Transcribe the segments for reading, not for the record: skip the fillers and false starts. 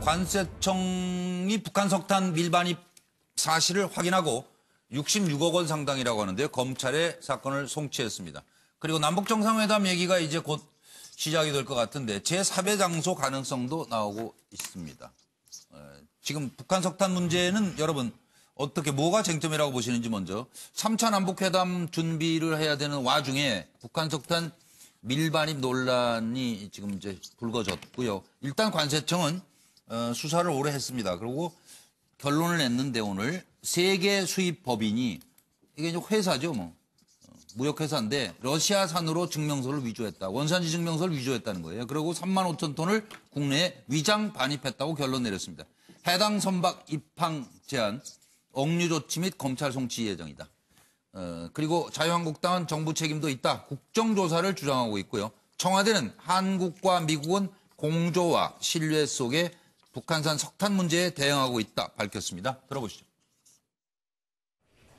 관세청이 북한 석탄 밀반입 사실을 확인하고 66억 원 상당이라고 하는데요. 검찰에 사건을 송치했습니다. 그리고 남북정상회담 얘기가 이제 곧 시작이 될 것 같은데 제3의 장소 가능성도 나오고 있습니다. 지금 북한 석탄 문제는 여러분 어떻게 뭐가 쟁점이라고 보시는지 먼저 3차 남북회담 준비를 해야 되는 와중에 북한 석탄 밀반입 논란이 지금 이제 불거졌고요. 일단 관세청은 수사를 오래 했습니다. 그리고 결론을 냈는데 오늘 세계 수입 법인이 이게 이제 회사죠, 뭐 무역회사인데 러시아산으로 증명서를 위조했다. 원산지 증명서를 위조했다는 거예요. 그리고 3만 5천 톤을 국내에 위장 반입했다고 결론 내렸습니다. 해당 선박 입항 제한, 억류 조치 및 검찰 송치 예정이다. 그리고 자유한국당은 정부 책임도 있다. 국정조사를 주장하고 있고요. 청와대는 한국과 미국은 공조와 신뢰 속에 북한산 석탄 문제에 대응하고 있다 밝혔습니다. 들어보시죠.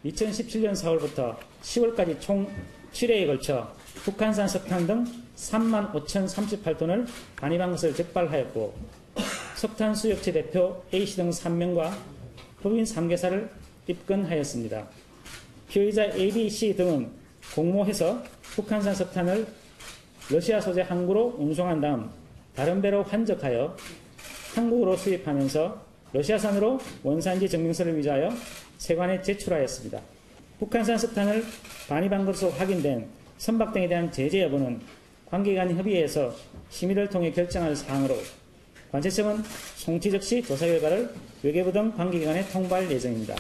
2017년 4월부터 10월까지 총 7회에 걸쳐 북한산 석탄 등 3만 5,038톤을 반입한 것을 적발하였고 석탄 수역체 대표 A씨 등 3명과 법인 3개사를 입건하였습니다. 피의자 A, B, C 등은 공모해서 북한산 석탄을 러시아 소재 항구로 운송한 다음 다른 배로 환적하여 한국으로 수입하면서 러시아산으로 원산지 증명서를 위조하여 세관에 제출하였습니다. 북한산 석탄을 반입한 것으로 확인된 선박 등에 대한 제재 여부는 관계기관 협의회에서 심의를 통해 결정할 사항으로 관세청은 송치 즉시 조사 결과를 외교부 등 관계기관에 통보할 예정입니다.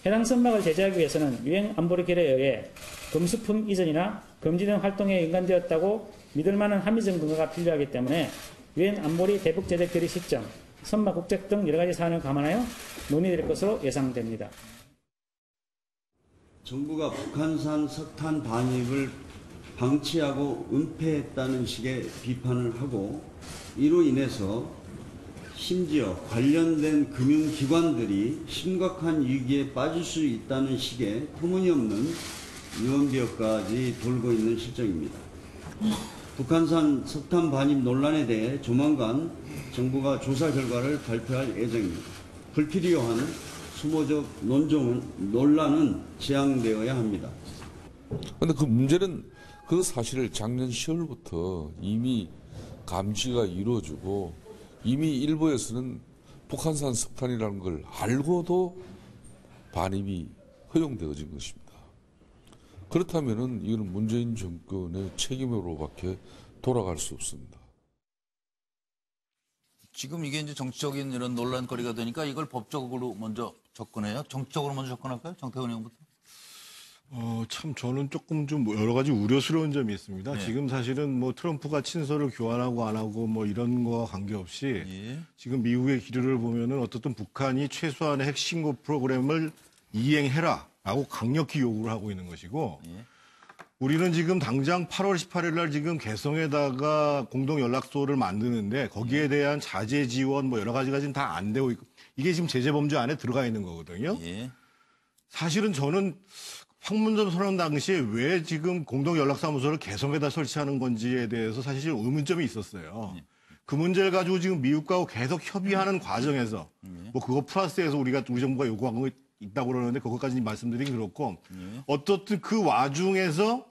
해당 선박을 제재하기 위해서는 유엔 안보리 결의에 의해 금수품 이전이나 금지된 활동에 연관되었다고 믿을 만한 합리적 근거가 필요하기 때문에 유엔 안보리 대북 제재 결의 시점, 선박 국적 등 여러 가지 사안을 감안하여 논의될 것으로 예상됩니다. 정부가 북한산 석탄 반입을 방치하고 은폐했다는 식의 비판을 하고 이로 인해서 심지어 관련된 금융기관들이 심각한 위기에 빠질 수 있다는 식의 터무니없는 유언비어까지 돌고 있는 실정입니다. 북한산 석탄 반입 논란에 대해 조만간 정부가 조사 결과를 발표할 예정입니다. 불필요한 수모적 논란은 지양되어야 합니다. 그런데 그 문제는 그 사실을 작년 10월부터 이미 감시가 이루어지고 이미 일부에서는 북한산 석탄이라는 걸 알고도 반입이 허용되어진 것입니다. 그렇다면은 이거는 문재인 정권의 책임으로밖에 돌아갈 수 없습니다. 지금 이게 이제 정치적인 이런 논란거리가 되니까 이걸 법적으로 먼저 접근해요. 정치적으로 먼저 접근할까요? 정태근 의원부터. 참 저는 조금 좀 여러 가지 우려스러운 점이 있습니다. 네. 지금 사실은 뭐 트럼프가 친서를 교환하고 안 하고 뭐 이런 거와 관계없이 예. 지금 미국의 기류를 보면은 어떻든 북한이 최소한의 핵신고 프로그램을 이행해라라고 강력히 요구를 하고 있는 것이고 예. 우리는 지금 당장 8월 18일 날 지금 개성에다가 공동 연락소를 만드는데 거기에 대한 자재 지원 뭐 여러 가지가 지금 다 안 되고 있고 이게 지금 제재 범죄 안에 들어가 있는 거거든요. 예. 사실은 저는 판문점 선언 당시에 왜 지금 공동 연락사무소를 개성에다 설치하는 건지에 대해서 사실 의문점이 있었어요. 그 문제를 가지고 지금 미국과 계속 협의하는 과정에서 뭐 그거 플러스해서 우리 정부가 요구한 거 있다고 그러는데 그것까지 말씀드리기 그렇고 어떻든 그 와중에서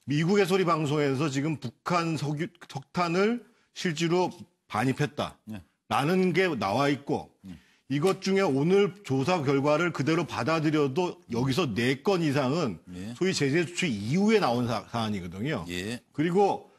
미국의 소리 방송에서 지금 북한 석탄을 실제로 반입했다라는 게 나와 있고 이것 중에 오늘 조사 결과를 그대로 받아들여도 여기서 4건 이상은 소위 제재 조치 이후에 나온 사안이거든요. 예. 그리고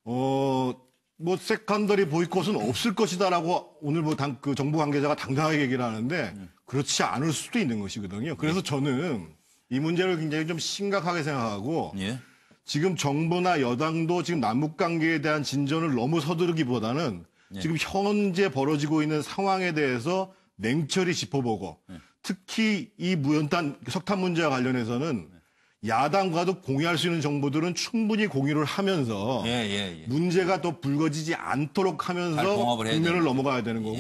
뭐 세컨더리 보이콧은 없을 것이다라고 오늘 뭐 그 정부 관계자가 당당하게 얘기를 하는데 그렇지 않을 수도 있는 것이거든요. 그래서 저는 이 문제를 굉장히 좀 심각하게 생각하고 예. 지금 정부나 여당도 지금 남북 관계에 대한 진전을 너무 서두르기보다는 지금 현재 벌어지고 있는 상황에 대해서 냉철히 짚어보고 특히 이 무연탄 석탄 문제와 관련해서는 야당과도 공유할 수 있는 정보들은 충분히 공유를 하면서 문제가 더 불거지지 않도록 하면서 국면을 넘어가야 되는 거고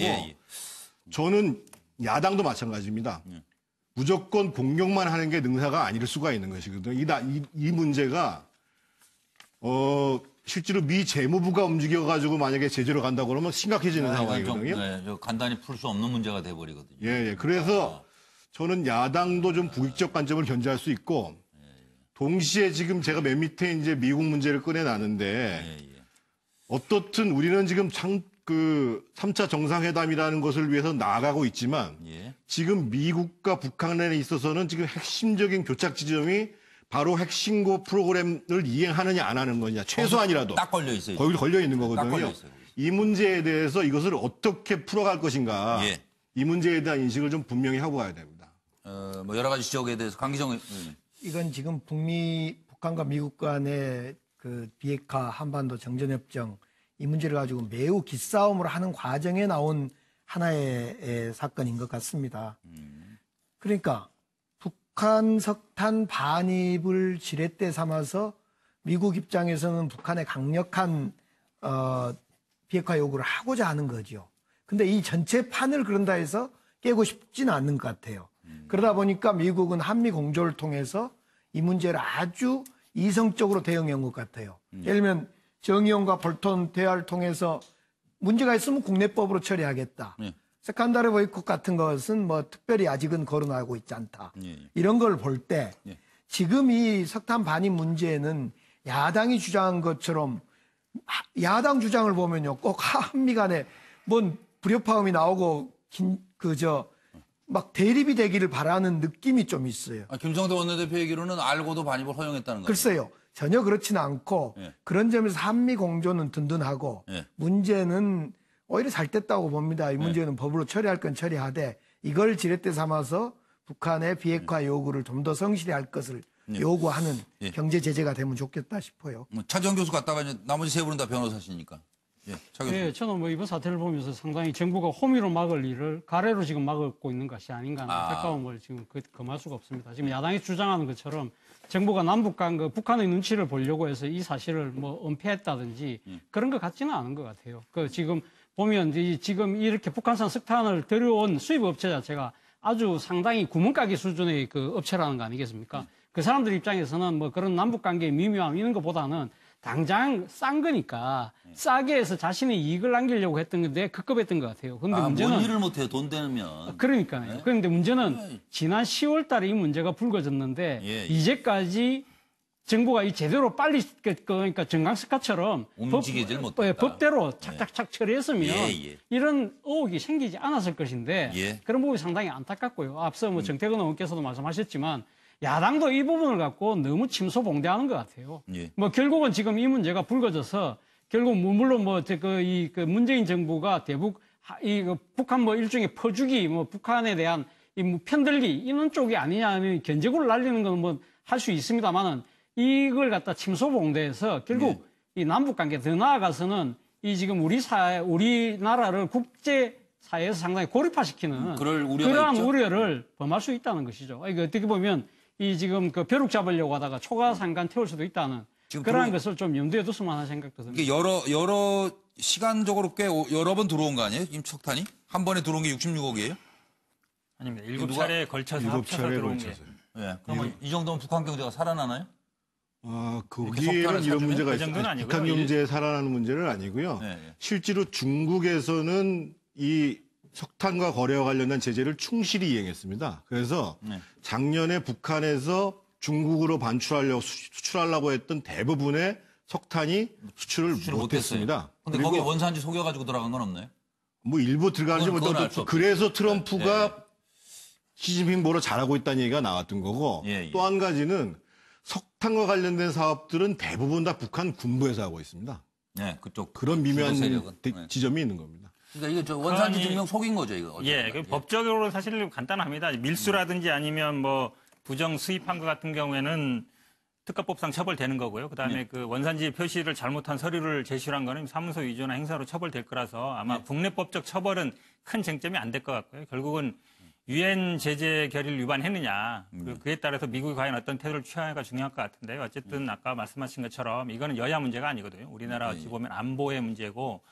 저는 야당도 마찬가지입니다. 무조건 공격만 하는 게 능사가 아닐 수가 있는 것이거든요. 이 문제가 실제로 미 재무부가 움직여가지고 만약에 제재로 간다고 그러면 심각해지는 이건 좀, 상황이거든요. 네, 저 간단히 풀 수 없는 문제가 돼버리거든요. 예. 그래서 저는 야당도 좀 국익적 관점을 견제할 수 있고, 동시에 지금 제가 맨 밑에 이제 미국 문제를 꺼내놨는데, 어떻든 우리는 지금 3차 정상회담이라는 것을 위해서 나아가고 있지만, 지금 미국과 북한에 있어서는 지금 핵심적인 교착 지점이 바로 핵신고 프로그램을 이행하느냐 안 하는 거냐, 최소한이라도 딱 걸려 있어요. 거기 걸려 있는 딱 거거든요. 걸려 있어요. 이 문제에 대해서 이것을 어떻게 풀어갈 것인가, 이 문제에 대한 인식을 좀 분명히 하고 가야 됩니다. 뭐 여러 가지 지적에 대해서 강기정 의원님. 이건 지금 북한과 미국 간의 그 비핵화 한반도 정전협정 이 문제를 가지고 매우 기싸움을 하는 과정에 나온 하나의 사건인 것 같습니다. 그러니까 북한 석탄 반입을 지렛대 삼아서 미국 입장에서는 북한의 강력한 비핵화 요구를 하고자 하는 거죠. 근데 이 전체 판을 그런다 해서 깨고 싶지는 않는 것 같아요. 그러다 보니까 미국은 한미 공조를 통해서 이 문제를 아주 이성적으로 대응한 것 같아요. 예를 들면 정의용과 볼턴 대화를 통해서 문제가 있으면 국내법으로 처리하겠다. 세컨다리 보이콧 같은 것은 뭐 특별히 아직은 거론하고 있지 않다. 이런 걸 볼 때 지금 이 석탄 반입 문제는 야당이 주장한 것처럼 야당 주장을 보면요. 꼭 한미 간에 뭔 불협화음이 나오고 막 대립이 되기를 바라는 느낌이 좀 있어요. 김성대 원내대표 얘기로는 알고도 반입을 허용했다는 거예요. 글쎄요. 전혀 그렇지는 않고 그런 점에서 한미 공조는 든든하고 문제는 오히려 잘 됐다고 봅니다. 이 문제는 법으로 처리할 건 처리하되 이걸 지렛대 삼아서 북한의 비핵화 요구를 좀 더 성실히 할 것을 요구하는 경제 제재가 되면 좋겠다 싶어요. 차지원 교수 갔다가 이제 나머지 세 분은 다 변호사시니까. 차 교수. 네, 저는 뭐 이번 사태를 보면서 상당히 정부가 호미로 막을 일을 가래로 지금 막고 있는 것이 아닌가 하는 안타까움을 지금 금할 수가 없습니다. 지금 야당이 주장하는 것처럼 정부가 남북 간 북한의 눈치를 보려고 해서 이 사실을 뭐 은폐했다든지 그런 것 같지는 않은 것 같아요. 지금 보면 지금 이렇게 북한산 석탄을 들여온 수입업체 자체가 아주 상당히 구멍가게 수준의 그 업체라는 거 아니겠습니까? 그 사람들 입장에서는 뭐 그런 남북 관계의 미묘함 이런 것보다는 당장 싼 거니까 싸게 해서 자신의 이익을 남기려고 했던 건데 급급했던 것 같아요. 근데 문제는 뭔 일을 못해요. 돈 되면. 그러니까요. 그런데 문제는 지난 10월 달에 이 문제가 불거졌는데 이제까지 정부가 이 제대로 빨리 그러니까 정강석화처럼 움직이질 못했다. 법대로 착착착 처리했으면 이런 의혹이 생기지 않았을 것인데 그런 부분이 상당히 안타깝고요. 앞서 뭐 정태근 의원께서도 말씀하셨지만 야당도 이 부분을 갖고 너무 침소봉대하는 것 같아요. 뭐 결국은 지금 이 문제가 불거져서 결국 물론 뭐 그 문재인 정부가 대북 북한 뭐 일종의 퍼주기 뭐 북한에 대한 이 편들기 이런 쪽이 아니냐는 견제구를 날리는 건 뭐 할 수 있습니다만은 이걸 갖다 침소봉대해서 결국 이 남북 관계 더 나아가서는 이 지금 우리나라를 국제 사회에서 상당히 고립화시키는 그러한 우려를 범할 수 있다는 것이죠. 이거 어떻게 보면 이 지금 그 벼룩 잡으려고 하다가 초가상간 태울 수도 있다는 그러한 것을 좀 염두에 뒀으면 하는 생각도 듭니다. 이게 여러 시간적으로 꽤 여러 번 들어온 거 아니에요? 지금 석탄이? 한 번에 들어온 게 66억이에요? 아닙니다. 7차례에 걸쳐서 합쳐서 들어온 게. 그럼 이 정도면 북한 경제가 살아나나요? 거기에는 이런 문제가 있어요. 북한 경제에 살아나는 문제는 아니고요. 실제로 중국에서는 이 석탄과 거래와 관련된 제재를 충실히 이행했습니다. 그래서 작년에 북한에서 중국으로 수출하려고 했던 대부분의 석탄이 수출을 못했습니다. 근데 거기에 원산지 속여가지고 들어간 건 없나요? 뭐 일부 들어가는지 모르겠는데 그래서 트럼프가 시진핑 보러 잘하고 있다는 얘기가 나왔던 거고 또 한 가지는 석탄과 관련된 사업들은 대부분 다 북한 군부에서 하고 있습니다. 그쪽 그런 미묘한 지점이 있는 겁니다. 그러니까 이거 원산지 증명 속인 거죠, 이거. 법적으로 사실 간단합니다. 밀수라든지 아니면 뭐 부정 수입한 것 같은 경우에는 특가법상 처벌되는 거고요. 그다음에 그 원산지 표시를 잘못한 서류를 제출한 거는 사무소 위조나 행사로 처벌될 거라서 아마 국내법적 처벌은 큰 쟁점이 안 될 것 같고요. 결국은 유엔 제재 결의를 위반했느냐, 그리고 그에 따라서 미국이 과연 어떤 태도를 취하냐가 중요할 것 같은데요. 어쨌든 아까 말씀하신 것처럼 이거는 여야 문제가 아니거든요. 우리나라 어찌 보면 안보의 문제고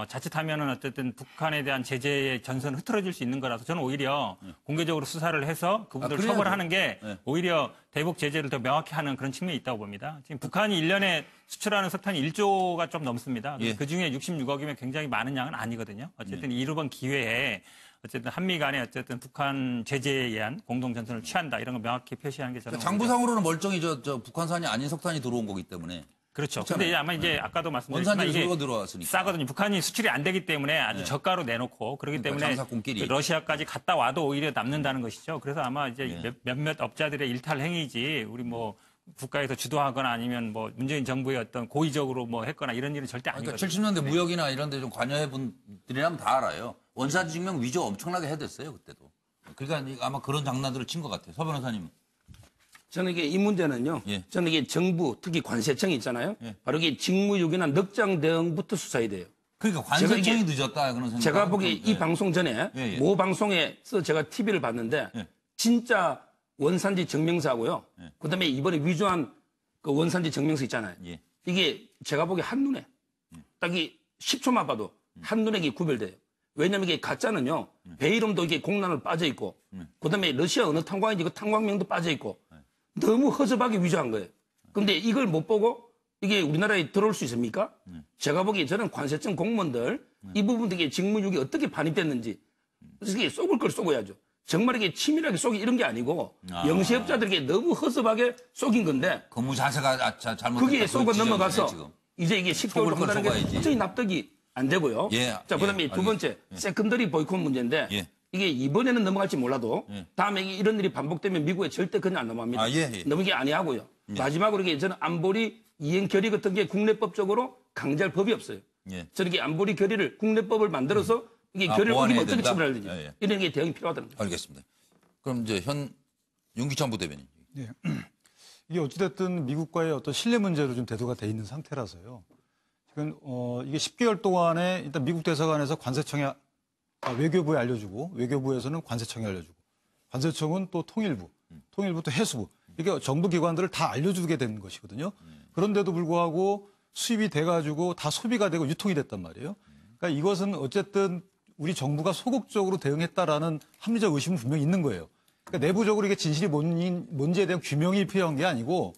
자칫하면은 어쨌든 북한에 대한 제재의 전선을 흐트러질 수 있는 거라서 저는 오히려 공개적으로 수사를 해서 그분들을 처벌하는 게 오히려 대북 제재를 더 명확히 하는 그런 측면이 있다고 봅니다. 지금 북한이 1년에 수출하는 석탄이 1조가 좀 넘습니다. 그중에 66억이면 굉장히 많은 양은 아니거든요. 어쨌든 이번 기회에 어쨌든 한미 간에 어쨌든 북한 제재에 의한 공동 전선을 취한다 이런 거 명확히 표시하는 게 저는 장부상으로는 멀쩡히 저 북한산이 아닌 석탄이 들어온 거기 때문에. 그렇죠. 근데 아마 이제 아까도 말씀드렸지만 이게 들어왔으니까. 싸거든요. 북한이 수출이 안 되기 때문에 아주 저가로 내놓고 그렇기 때문에 그 러시아까지 갔다 와도 오히려 남는다는 것이죠. 그래서 아마 이제 몇몇 업자들의 일탈 행위지 우리 뭐 국가에서 주도하거나 아니면 뭐 문재인 정부의 어떤 고의적으로 뭐 했거나 이런 일은 절대 아니거든요. 그러니까 70년대 무역이나 이런 데 좀 관여해 분 분들이라면 다 알아요. 원산지 증명 위조 엄청나게 해댔어요, 그때도. 그러니까 아마 그런 장난들을 친 것 같아요. 서 변호사님은. 저는 이게 이 문제는요. 저는 이게 정부, 특히 관세청이 있잖아요. 바로 이게 직무유기나 넉장 대응부터 수사해야 돼요. 그러니까 관세청이 늦었다, 그런 생각. 제가 보기에 이 방송 전에 모 방송에서 제가 TV를 봤는데 진짜 원산지 증명서하고요. 그다음에 이번에 위조한 그 원산지 증명서 있잖아요. 이게 제가 보기에 한눈에 딱 이 10초만 봐도 한눈에 이게 구별돼요. 왜냐면 이게 가짜는요. 배 이름도 이게 공란으로 빠져 있고 그다음에 러시아 어느 탄광인지 그 탄광명도 빠져 있고 너무 허접하게 위조한 거예요. 근데 이걸 못 보고 이게 우리나라에 들어올 수 있습니까? 제가 보기에 저는 관세청 공무원들 이 부분 되게 직무유기 어떻게 반입됐는지 이게 쏘을 걸 쏘고야죠. 정말 이게 치밀하게 쏘기 이런 게 아니고 영세업자들에게 너무 허접하게 쏘긴 건데 근무 자세가 잘못됐다. 그게 쏘고 넘어가서 이제 이게 10개월 한다는 게 도저히 납득이 안 되고요. 자, 그다음에 두 번째 세컨더리 보이콧 문제인데 이게 이번에는 넘어갈지 몰라도 다음에 이런 일이 반복되면 미국에 절대 그냥 안 넘어갑니다. 넘기게 아니하고요. 마지막으로 이게 저는 안보리 이행 결의 같은 게 국내법적으로 강제할 법이 없어요. 저는 이게 안보리 결의를 국내법을 만들어서 이게 결의를 어기면 어떻게 처벌해야 되지? 이런 게 대응이 필요하다는 거죠. 알겠습니다. 그럼 이제 윤기찬 부대변인. 이게 어찌됐든 미국과의 어떤 신뢰 문제로 좀 대두가 돼 있는 상태라서요. 지금 이게 10개월 동안에 일단 미국 대사관에서 관세청에 외교부에 알려주고 외교부에서는 관세청에 알려주고 관세청은 또 통일부, 통일부 또 해수부 이게 정부 기관들을 다 알려주게 된 것이거든요. 그런데도 불구하고 수입이 돼가지고 다 소비가 되고 유통이 됐단 말이에요. 그러니까 이것은 어쨌든 우리 정부가 소극적으로 대응했다라는 합리적 의심은 분명히 있는 거예요. 그러니까 내부적으로 이게 진실이 뭔지에 대한 규명이 필요한 게 아니고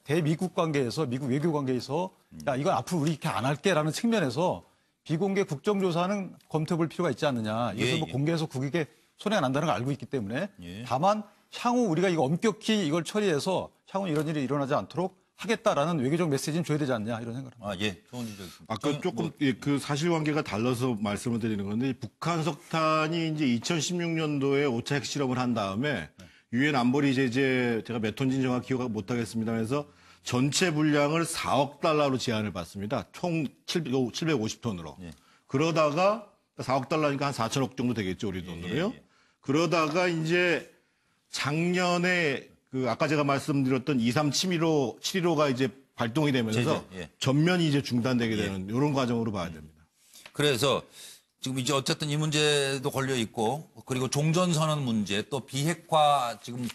대미국 관계에서 미국 외교 관계에서 야 이건 앞으로 우리 이렇게 안 할게라는 측면에서 비공개 국정조사는 검토해볼 필요가 있지 않느냐. 이것을 뭐 공개해서 국익에 손해가 난다는 걸 알고 있기 때문에 다만 향후 우리가 이거 엄격히 이걸 처리해서 향후 이런 일이 일어나지 않도록 하겠다라는 외교적 메시지는 줘야 되지 않냐 이런 생각을 합니다. 아까 조금 그 사실관계가 달라서 말씀을 드리는 건데 북한 석탄이 이제 2016년도에 5차 핵실험을 한 다음에 유엔 안보리 제재 제가 몇 톤인지 정확히 기억 못하겠습니다면서 전체 분량을 4억 달러로 제한을 받습니다. 총 750톤으로. 그러다가 4억 달러니까 한 4천억 정도 되겠죠 우리 돈으로요. 그러다가 이제 작년에 그 아까 제가 말씀드렸던 2371호 이제 발동이 되면서 전면이 이제 중단되게 되는 이런 과정으로 봐야 됩니다. 그래서 지금 이제 어쨌든 이 문제도 걸려 있고 그리고 종전선언 문제 또 비핵화 지금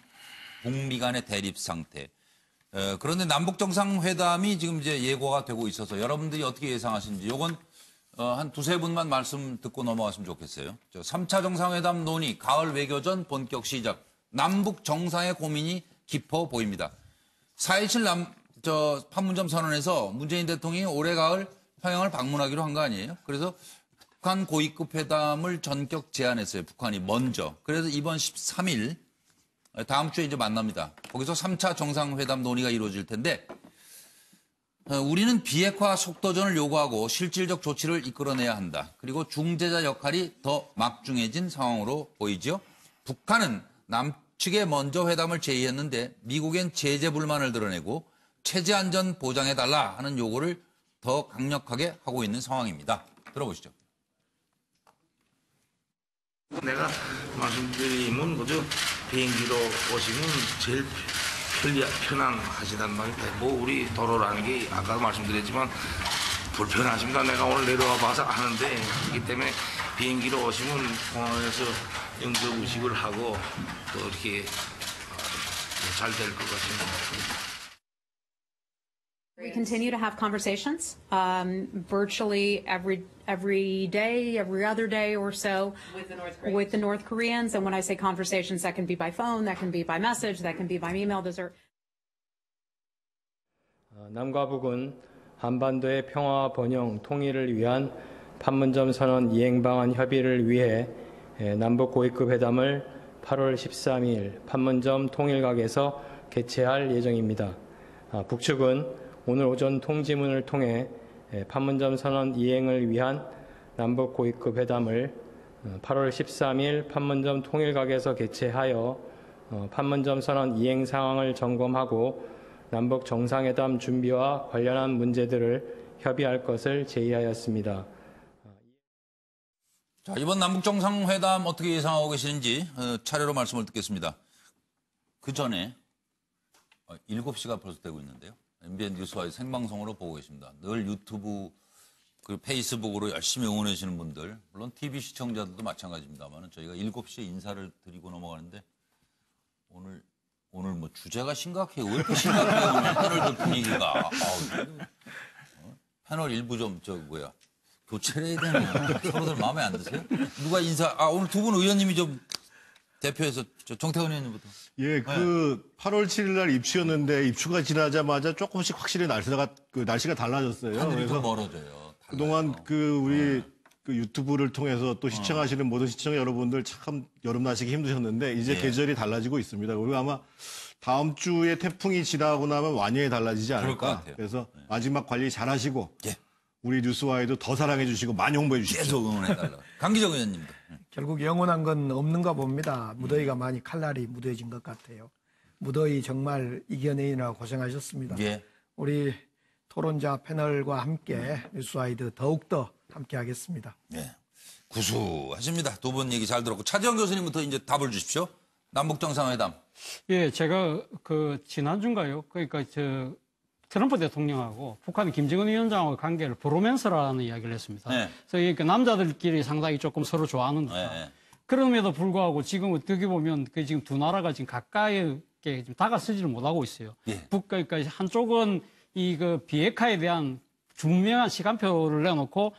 북미 간의 대립 상태. 그런데 남북 정상회담이 지금 이제 예고가 되고 있어서 여러분들이 어떻게 예상하시는지 요건 한 두세 분만 말씀 듣고 넘어갔으면 좋겠어요. 3차 정상회담 논의 가을 외교전 본격 시작. 남북 정상의 고민이 깊어 보입니다. 4.27 판문점 선언에서 문재인 대통령이 올해 가을 평양을 방문하기로 한 거 아니에요? 그래서 북한 고위급 회담을 전격 제안했어요. 북한이 먼저. 그래서 이번 13일 다음 주에 이제 만납니다. 거기서 3차 정상회담 논의가 이루어질 텐데 우리는 비핵화 속도전을 요구하고 실질적 조치를 이끌어내야 한다. 그리고 중재자 역할이 더 막중해진 상황으로 보이죠. 북한은 남측에 먼저 회담을 제의했는데 미국엔 제재 불만을 드러내고 체제 안전 보장해달라 하는 요구를 더 강력하게 하고 있는 상황입니다. 들어보시죠. 내가 말씀드리면 뭐죠? 비행기로 오시면 제일 편안하시단 말입니다. 뭐 우리 도로라는 게 아까도 말씀드렸지만 불편하십니다. 내가 오늘 내려와 봐서 아는데 그렇기 때문에 비행기로 오시면 공항에서 영적 의식을 하고 또 이렇게 잘 될 것 같습니다. We continue to have conversations virtually every day, every other day or so with the North Koreans. And when I say conversations, that can be by phone, that can be by message, that can be by email. Those are 남과 북은 한반도의 평화와 번영, 통일을 위한 판문점 선언 이행 방안 협의를 위해 남북 고위급 회담을 8월 13일 판문점 통일각에서 개최할 예정입니다. 북측은 오늘 오전 통지문을 통해 판문점 선언 이행을 위한 남북 고위급 회담을 8월 13일 판문점 통일각에서 개최하여 판문점 선언 이행 상황을 점검하고 남북 정상회담 준비와 관련한 문제들을 협의할 것을 제의하였습니다. 자, 이번 남북 정상회담 어떻게 예상하고 계시는지 차례로 말씀을 듣겠습니다. 그 전에 7시가 벌써 되고 있는데요. MBN 뉴스와의 생방송으로 보고 계십니다. 늘 유튜브 그리고 페이스북으로 열심히 응원해 주시는 분들, 물론 TV 시청자들도 마찬가지입니다만 저희가 7시에 인사를 드리고 넘어가는데 오늘 뭐 주제가 심각해요. 왜 이렇게 심각해요? 오늘 패널들 분위기가. 패널 일부 좀 교체를 해야 되는 서로들 마음에 안 드세요? 누가 오늘 두 분 의원님이 좀 대표해서 정태근 의원님부터. 예, 8월 7일 날 입추였는데 입추가 지나자마자 조금씩 확실히 날씨가 달라졌어요. 하늘이 그래서 좀 멀어져요. 그동안 우리 유튜브를 통해서 또 시청하시는 모든 시청자 여러분들 참 여름 날씨가 힘드셨는데 이제 계절이 달라지고 있습니다. 그리고 아마 다음 주에 태풍이 지나고 나면 완연히 달라지지 않을까. 그래서 마지막 관리 잘 하시고 우리 뉴스와이도 더 사랑해 주시고 많이 홍보해 주십시오. 계속 응원해달라. 강기정 의원님도. 결국 영원한 건 없는가 봅니다. 무더위가 많이 칼날이 무더해진 것 같아요. 무더위 정말 이겨내느라 고생하셨습니다. 우리 토론자 패널과 함께 뉴스와이드 더욱더 함께 하겠습니다. 네. 구수하십니다. 두 분 얘기 잘 들었고. 차지영 교수님부터 이제 답을 주십시오. 남북정상회담. 예, 제가 지난주인가요? 그러니까 트럼프 대통령하고 북한 김정은 위원장하고 관계를 브로맨스라는 이야기를 했습니다. 그래서 남자들끼리 상당히 조금 서로 좋아하는 듯한. 그럼에도 불구하고 지금 어떻게 보면 지금 두 나라가 지금 가까이 지금 다가서지를 못하고 있어요. 그러니까 한쪽은 비핵화에 대한 분명한 시간표를 내놓고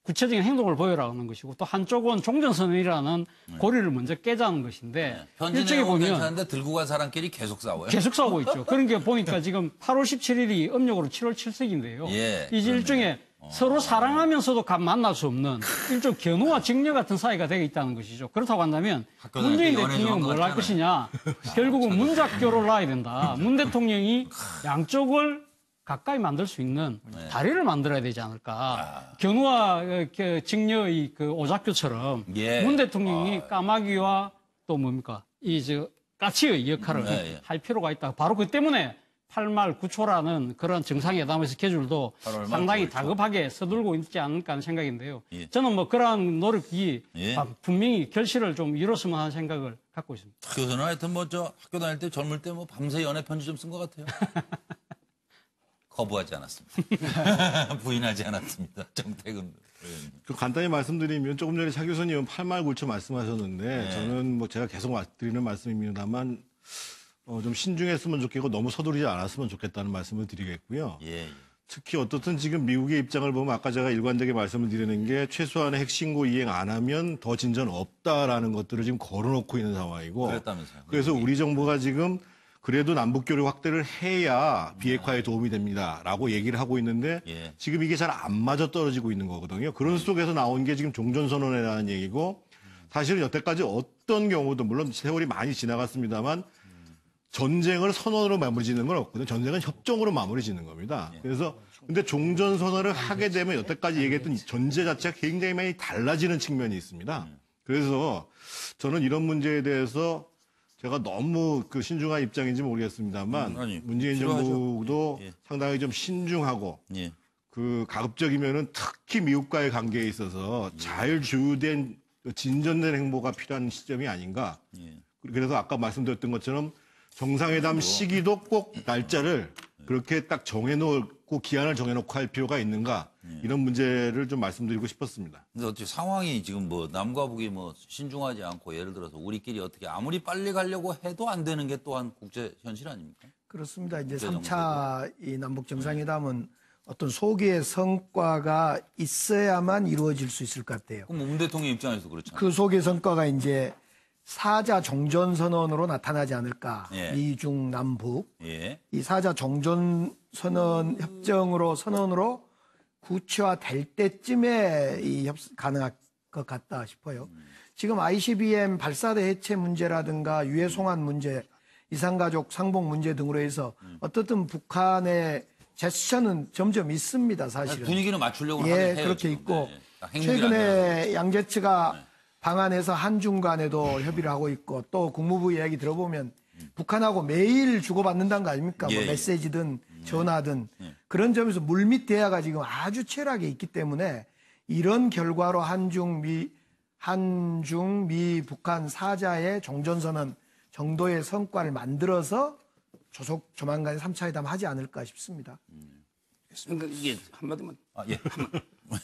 구체적인 행동을 보여라는 것이고 또 한쪽은 종전선언이라는 고리를 먼저 깨자는 것인데 일정에 보면 괜찮은데 들고 간 사람끼리 계속 싸워요. 계속 싸우고 있죠. 그런 게 보니까 지금 8월 17일이 음력으로 7월 7석인데요. 이제 일종의 서로 사랑하면서도 만날 수 없는 일종 견우와 직녀 같은 사이가 되어 있다는 것이죠. 그렇다고 한다면 문재인 대통령은 뭘 할 것이냐. 결국은 문작교를 놔야 된다. 문 대통령이 양쪽을 가까이 만들 수 있는 다리를 만들어야 되지 않을까. 견우와 직녀의 오작교처럼 문 대통령이 까마귀와 또 까치의 역할을 할 필요가 있다. 바로 그 때문에 8말 9초라는 그런 정상회담의 스케줄도 상당히 다급하게 서둘고 있지 않을까 하는 생각인데요. 저는 그러한 노력이 분명히 결실을 좀 이뤘으면 하는 생각을 갖고 있습니다. 교수는 하여튼 학교 다닐 때 젊을 때 밤새 연애 편지 좀 쓴 것 같아요. 거부하지 않았습니다. 부인하지 않았습니다. 정태근 의원님. 간단히 말씀드리면 조금 전에 차 교수님은 8말 9초 말씀하셨는데 저는 제가 계속 드리는 말씀입니다만 좀 신중했으면 좋겠고 너무 서두르지 않았으면 좋겠다는 말씀을 드리겠고요. 특히 어떻든 지금 미국의 입장을 보면 아까 제가 일관되게 말씀을 드리는 게 최소한의 핵신고 이행 안 하면 더 진전 없다라는 것들을 지금 걸어놓고 있는 상황이고 그랬다면서요. 그래서 우리 정부가 지금 그래도 남북교류 확대를 해야 비핵화에 도움이 됩니다라고 얘기를 하고 있는데 지금 이게 잘 안 맞아 떨어지고 있는 거거든요. 그런 속에서 나온 게 지금 종전선언이라는 얘기고 사실은 여태까지 어떤 경우도 물론 세월이 많이 지나갔습니다만 전쟁을 선언으로 마무리 짓는 건 없거든요. 전쟁은 협정으로 마무리 짓는 겁니다. 그래서 근데 종전선언을 하게 되면 여태까지 얘기했던 전제 자체가 굉장히 많이 달라지는 측면이 있습니다. 그래서 저는 이런 문제에 대해서 제가 너무 신중한 입장인지 모르겠습니다만 문재인 정부도 상당히 좀 신중하고 가급적이면은 특히 미국과의 관계에 있어서 잘 조율된 진전된 행보가 필요한 시점이 아닌가. 그래서 아까 말씀드렸던 것처럼 정상회담 시기도 꼭 날짜를 그렇게 딱 정해놓을 꼭 기한을 정해놓고 할 필요가 있는가 이런 문제를 좀 말씀드리고 싶었습니다. 근데 어떻게 상황이 지금 뭐 남과 북이 뭐 신중하지 않고 예를 들어서 우리끼리 어떻게 아무리 빨리 가려고 해도 안 되는 게 또한 국제 현실 아닙니까? 그렇습니다. 이제 3차 이 남북 정상회담은 어떤 소기의 성과가 있어야만 이루어질 수 있을 것 같아요. 그럼 문 대통령 입장에서 그렇잖아요. 그 소기의 성과가 이제 4자 종전선언으로 나타나지 않을까. 예. 미중 남북. 예. 이 4자 종전선언 협정으로 선언으로 구체화될 때쯤에 가능할 것 같다 싶어요. 지금 ICBM 발사대 해체 문제라든가 유해 송환 문제, 이산가족 상봉 문제 등으로 해서 어떻든 북한의 제스처는 점점 있습니다, 사실은. 분위기는 맞추려고 하긴 해요. 그렇게 지금. 있고 네. 최근에 양재츠가 방한해서 한중 간에도 협의를 하고 있고 또 국무부 이야기 들어보면 북한하고 매일 주고받는다는 거 아닙니까? 뭐 메시지든 전화든 그런 점에서 물밑 대화가 지금 아주 치열하게 있기 때문에 이런 결과로 한중 미 북한 4자의 종전선언 정도의 성과를 만들어서 조만간에 3차 회담 하지 않을까 싶습니다. 그러니까 이게 한마디만. 예.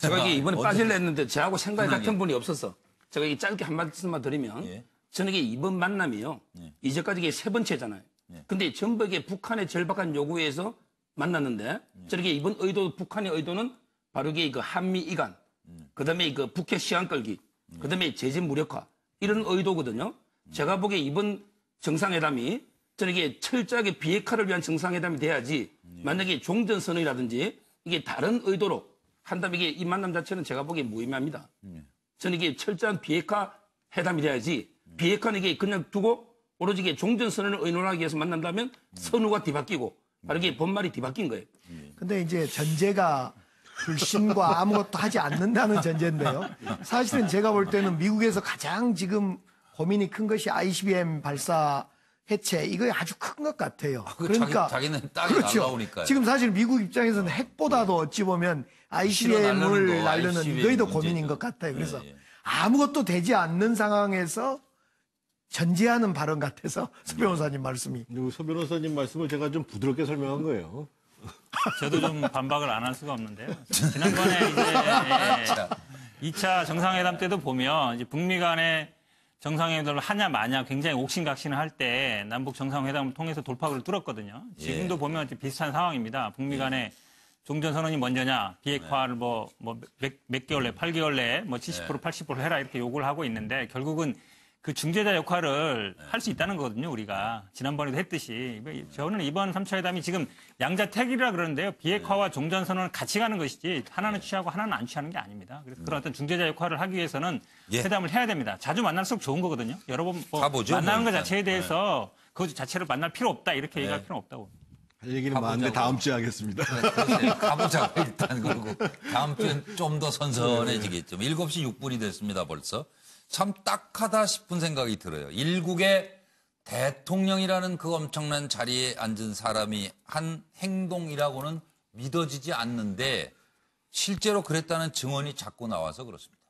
제가 이게 이번에 빠질려 했는데 저하고 생각이 같은 분이 없어서 제가 이게 짧게 한 말씀만 드리면 저는 이게 이번 만남이요. 이제까지 이게 3번째잖아요. 근데 전부 이게 북한의 절박한 요구에서 만났는데 저렇게 이번 의도, 북한의 의도는 바로 이게 그 한미 이간, 그 다음에 그 북핵 시간 끌기, 그 다음에 제재 무력화 이런 의도거든요. 제가 보기에 이번 정상회담이 저는 이게 철저하게 비핵화를 위한 정상회담이 돼야지 만약에 종전선언이라든지 이게 다른 의도로 한다면 이게 이 만남 자체는 제가 보기에 무의미합니다. 저는 이게 철저한 비핵화 회담이 돼야지 비핵화는 이게 그냥 두고 오로지 이게 종전선언을 의논하기 위해서 만난다면 선우가 뒤바뀌고 바로 이게 본말이 뒤바뀐 거예요. 근데 이제 전제가 불신과 아무것도 하지 않는다는 전제인데요. 사실은 제가 볼 때는 미국에서 가장 지금 고민이 큰 것이 ICBM 발사 해체 이거 아주 큰 것 같아요. 그러니까 자기는 땅이 그렇죠. 날라오니까요. 지금 사실 미국 입장에서는 핵보다도 어찌 보면 ICBM을 날르는 이거에 더 고민인 것 같아요. 그래서 아무것도 되지 않는 상황에서 전제하는 발언 같아서 서 변호사님 말씀이. 서 변호사님 말씀을 제가 좀 부드럽게 설명한 거예요. 저도 좀 반박을 안 할 수가 없는데요. 지난번에 이제 2차 정상회담 때도 보면 이제 북미 간의 정상회담을 하냐 마냐 굉장히 옥신각신을 할 때 남북 정상회담을 통해서 돌파구를 뚫었거든요. 지금도 보면 비슷한 상황입니다. 북미 간의 종전선언이 먼저냐, 비핵화를 몇 개월 내, 8개월 내에 70%, 80% 해라 이렇게 요구를 하고 있는데 결국은 그 중재자 역할을 할 수 있다는 거거든요, 우리가. 지난번에도 했듯이. 저는 이번 3차 회담이 지금 양자택일이라 그러는데요. 비핵화와 종전선언은 같이 가는 것이지 하나는 취하고 하나는 안 취하는 게 아닙니다. 그래서 그런 어떤 중재자 역할을 하기 위해서는 회담을 해야 됩니다. 자주 만날수록 좋은 거거든요. 여러 번 만나는 것 자체에 대해서 그 자체를 만날 필요 없다 이렇게 얘기할 필요는 없다고. 할 얘기는 많은데 다음 주에 하겠습니다. 가보자고 일단. 그리고 다음 주엔 좀 더 선선해지겠죠. 7시 6분이 됐습니다 벌써. 참 딱하다 싶은 생각이 들어요. 일국의 대통령이라는 그 엄청난 자리에 앉은 사람이 한 행동이라고는 믿어지지 않는데 실제로 그랬다는 증언이 자꾸 나와서 그렇습니다.